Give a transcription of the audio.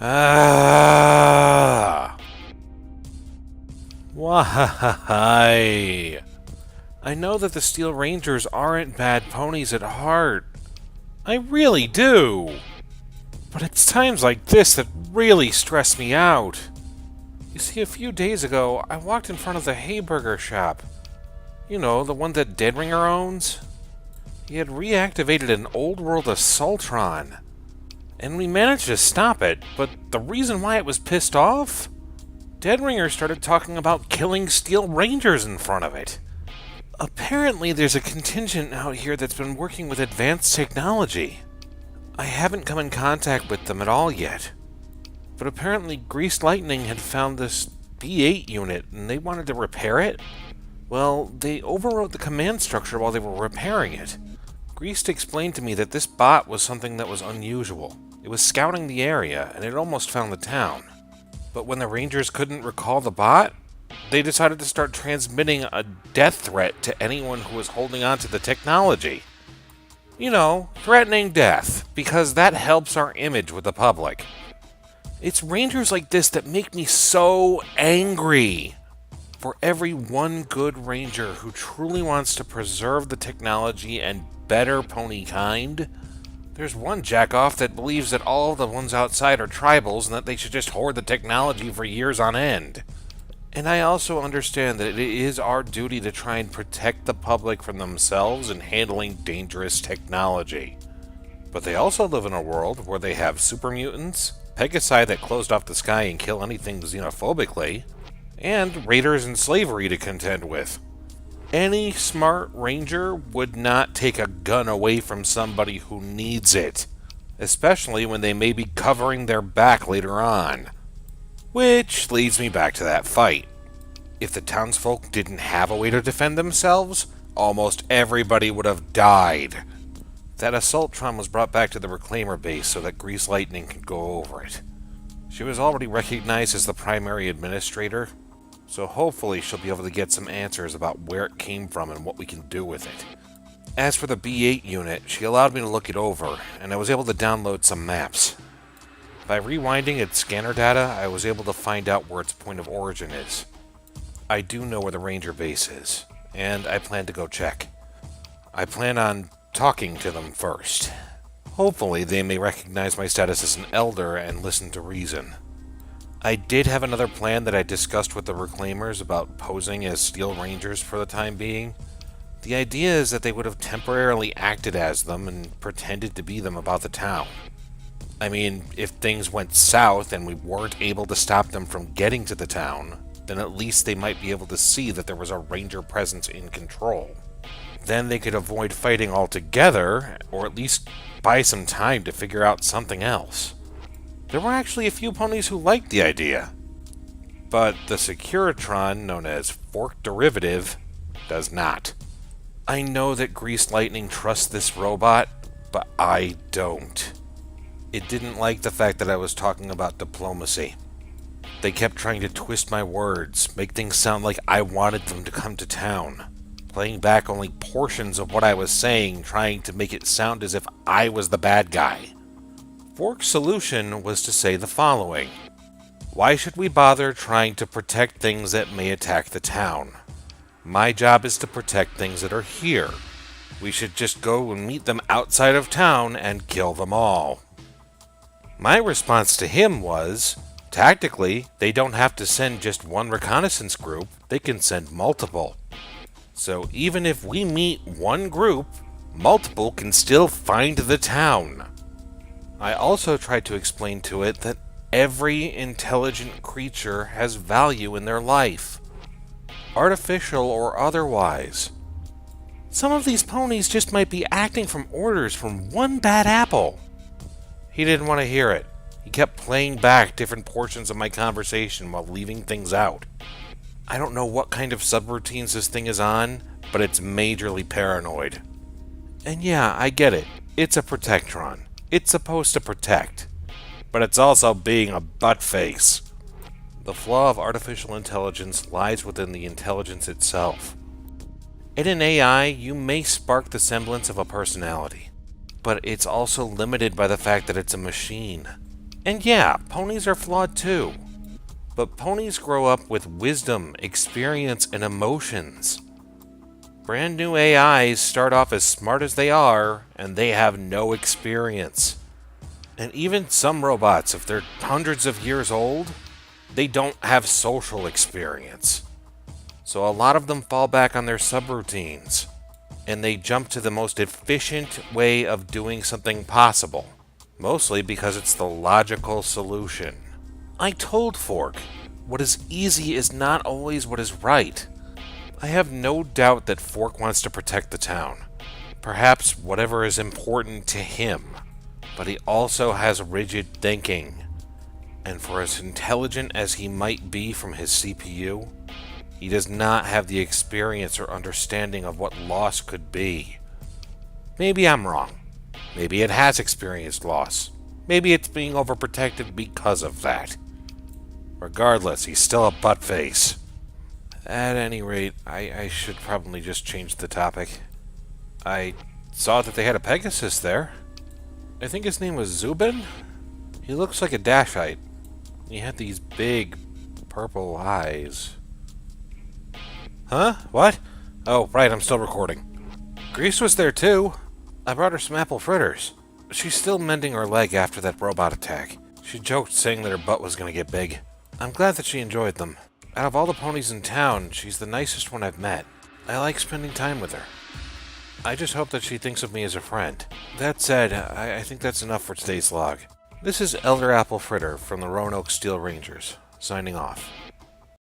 Ah! Why? I know that the Steel Rangers aren't bad ponies at heart. I really do. But it's times like this that really stress me out. You see, a few days ago, I walked in front of the Hayburger shop. You know, the one that Deadringer owns. He had reactivated an old-world Ultron. And we managed to stop it, but the reason why it was pissed off? Deadringer started talking about killing Steel Rangers in front of it. Apparently there's a contingent out here that's been working with advanced technology. I haven't come in contact with them at all yet. But apparently Greased Lightning had found this B8 unit and they wanted to repair it. Well, they overwrote the command structure while they were repairing it. Greased explained to me that this bot was something that was unusual. It was scouting the area, and it almost found the town. But when the Rangers couldn't recall the bot, they decided to start transmitting a death threat to anyone who was holding on to the technology. You know, threatening death, because that helps our image with the public. It's Rangers like this that make me so angry. For every one good Ranger who truly wants to preserve the technology and better pony kind, there's one jackoff that believes that all the ones outside are tribals and that they should just hoard the technology for years on end. And I also understand that it is our duty to try and protect the public from themselves in handling dangerous technology. But they also live in a world where they have super mutants, Pegasi that closed off the sky and kill anything xenophobically, and raiders and slavery to contend with. Any smart ranger would not take a gun away from somebody who needs it, especially when they may be covering their back later on. Which leads me back to that fight. If the townsfolk didn't have a way to defend themselves, almost everybody would have died. That Assaultron was brought back to the Reclaimer base so that Greased Lightning could go over it. She was already recognized as the primary administrator, so hopefully she'll be able to get some answers about where it came from and what we can do with it. As for the B8 unit, she allowed me to look it over, and I was able to download some maps. By rewinding its scanner data, I was able to find out where its point of origin is. I do know where the Ranger base is, and I plan to go check. I plan on talking to them first. Hopefully they may recognize my status as an elder and listen to reason. I did have another plan that I discussed with the Reclaimers about posing as Steel Rangers for the time being. The idea is that they would have temporarily acted as them and pretended to be them about the town. I mean, if things went south and we weren't able to stop them from getting to the town, then at least they might be able to see that there was a Ranger presence in control. Then they could avoid fighting altogether, or at least buy some time to figure out something else. There were actually a few ponies who liked the idea. But the Securitron, known as Fork Derivative, does not. I know that Greased Lightning trusts this robot, but I don't. It didn't like the fact that I was talking about diplomacy. They kept trying to twist my words, make things sound like I wanted them to come to town, playing back only portions of what I was saying, trying to make it sound as if I was the bad guy. Fork's solution was to say the following: why should we bother trying to protect things that may attack the town? My job is to protect things that are here. We should just go and meet them outside of town and kill them all. My response to him was, tactically, they don't have to send just one reconnaissance group, they can send multiple. So even if we meet one group, multiple can still find the town. I also tried to explain to it that every intelligent creature has value in their life, artificial or otherwise. Some of these ponies just might be acting from orders from one bad apple. He didn't want to hear it. He kept playing back different portions of my conversation while leaving things out. I don't know what kind of subroutines this thing is on, but it's majorly paranoid. And yeah, I get it. It's a Protectron. It's supposed to protect. But it's also being a buttface. The flaw of artificial intelligence lies within the intelligence itself. In an AI, you may spark the semblance of a personality, but it's also limited by the fact that it's a machine. And yeah, ponies are flawed too. But ponies grow up with wisdom, experience, and emotions. Brand new AIs start off as smart as they are, and they have no experience. And even some robots, if they're hundreds of years old, they don't have social experience. So a lot of them fall back on their subroutines, and they jump to the most efficient way of doing something possible, mostly because it's the logical solution. I told Fork, what is easy is not always what is right. I have no doubt that Fork wants to protect the town, perhaps whatever is important to him, but he also has rigid thinking, and for as intelligent as he might be from his CPU, he does not have the experience or understanding of what loss could be. Maybe I'm wrong. Maybe it has experienced loss. Maybe it's being overprotected because of that. Regardless, he's still a buttface. At any rate, I should probably just change the topic. I saw that they had a Pegasus there. I think his name was Zubin? He looks like a Dashite. He had these big purple eyes. Huh? What? Oh, right, I'm still recording. Grease was there too. I brought her some apple fritters. She's still mending her leg after that robot attack. She joked saying that her butt was gonna get big. I'm glad that she enjoyed them. Out of all the ponies in town, she's the nicest one I've met. I like spending time with her. I just hope that she thinks of me as a friend. That said, I think that's enough for today's log. This is Elder Apple Fritter from the Roanoke Steel Rangers, signing off.